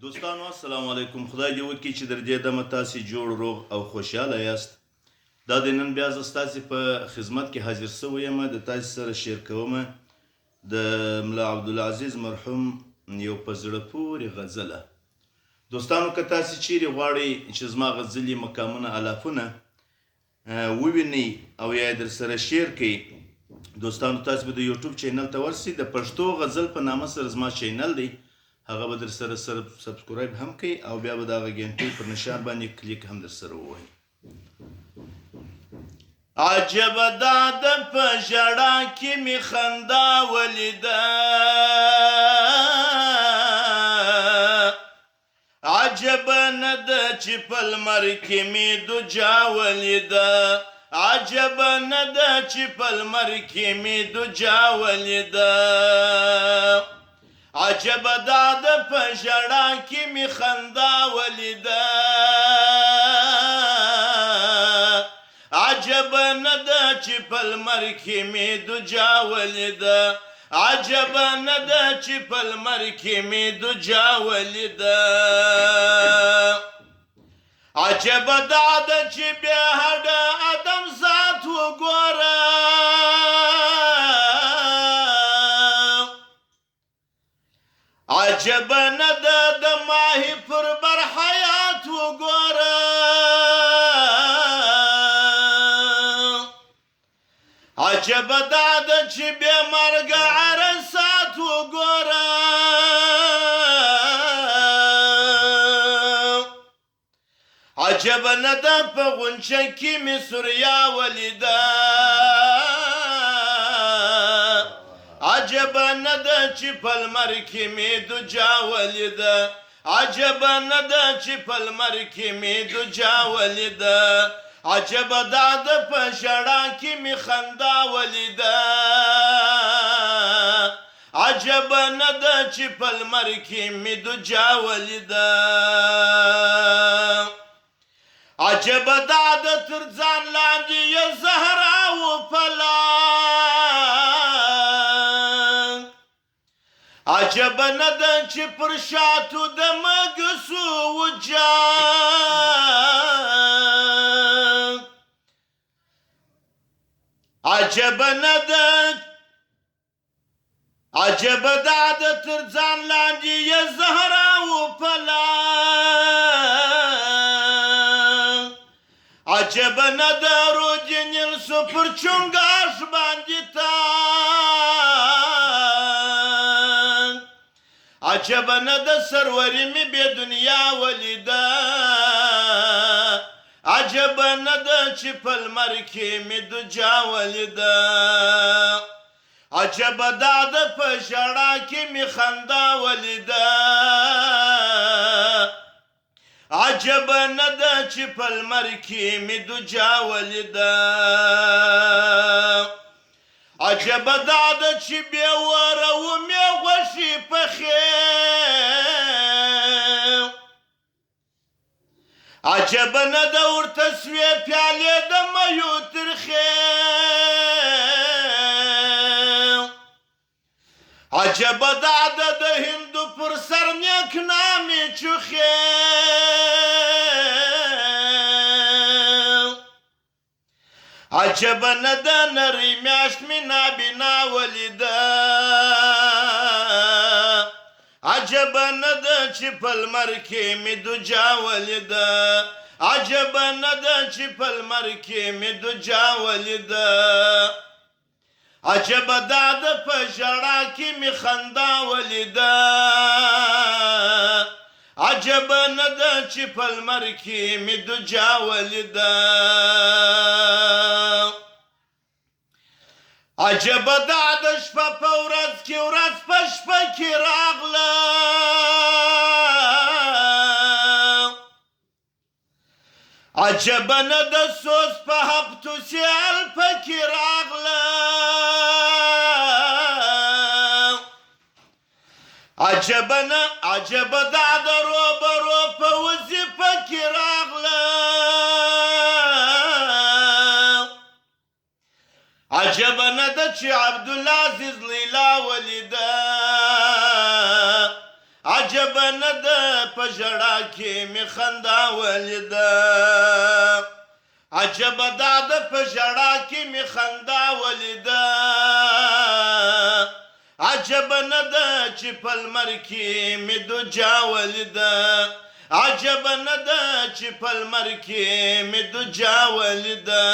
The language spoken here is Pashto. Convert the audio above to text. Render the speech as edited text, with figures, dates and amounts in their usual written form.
دوستانو السلام علیکم. خدای دې وکړي چې در دې دمه تاسې جوړ روغ او خوشحاله یاست. دا د نن بیا زه ستاسې په خدمت کې حاضر سوی یم. د تاسې سره شیر کومه د ملا عبدالعزیز مرحوم یو په زړه پورې غزله. دوستانو که تاسې چیرې غواړئ چې زما غزلي مقامونه الافونه ووینئ او یا یې در سره شیر کړئ، دوستانو تاسې به د یوټیوب چینل ته ورسئ. د پښتو غزل په نامه سره زما چینل دی، هغه به در سره سبسکرایب هم کوي او بیا به د هغه ګنټۍ پر نشان باندې کلیک هم در سره ووهئ. عجبه دا ده په ژړا کې مې خندا ولیده، عجبه نه ده چې په لمر کې مې دوجا ولیده، عجبه نه ده چې په لمر کې مې دوجا ولیده، عجبه دا ده په ژړا کې مې خندا ولیده، عجبه نه ده چې په لمر کې مې دوجا ولیده، عجبه نه ده چې په لمر کې مې دوجا ولیده، عجبه دا ده چې بیا هډه ادم ذات وګوره، عجبه نه ده د ماهی پر بر حیات وګوره، عجبه دا ده چې بې مرګه عرصات وګوره، عجبه نه ده په غونچه کې مې سوریا ولیده، عجبه نه ده چې په لمر کې مې دوجا ولیده، عجبه نه ده چې په لمر کې مې دوجا ولیده، عجبه دا ده په ژړا کې مې خندا ولیده، عجبه نه ده چې په لمر کې مې دوجا ولیده، عجبه دا ده تر ځان لاندې یې زهرا وپله، عجبه نه ده چې پر شاتو د مګسو وجنګ، عجبه نه ده، عجبه دا ده تر ځان لاندې یې زهرا وپله، عجبه نه ده روجنیل سو پر چونګاش باندې تان، عجبه نه ده سروري مې بې دنیا ولیده، عجبه نه ده چې په لمر کې مې دوجا ولیده، عجبه دا ده په ژړا کې مې خندا ولیده، عجبه نه ده چې په لمر کې مې دوجا ولیده، عجبه دا ده چې بې وره ومې غوښې پخې، عجبه نه ده ورته سوې پیالې د میو ترخې، عجبه دا ده د هندو پر سر نیک نامې چوخې، عجبه نه ده نری میاشت مې نابینا ولیده، عجبه نه ده چې په لمر کې مې دوجا ولیده، عجبه نه ده چې په لمر کې مې دوجا ولیده، عجبه دا ده په ژړا کې مې خندا ولیده، عجبه نه ده چې په لمر کې مې دوجا ولیده، عجبه دا ده شپه په ورځ کې ورځ په شپه کې راغله، عجبه نه ده سوز په هفتو سیال پکې راغله، عجبه نه، عجبه دا ده روبرو په وظیفه کې راغله، عجبه نه ده چې عبدالعزیز لیلا ولیده، عجب نه ده په ژړا کې مې خندا ولیده عجب دا ده په ژړا کې مې خندا ولیده عجب نه ده چې په لمر کې مې دوجا ولیده عجب نه ده چې په لمر کې مې دوجا ولیده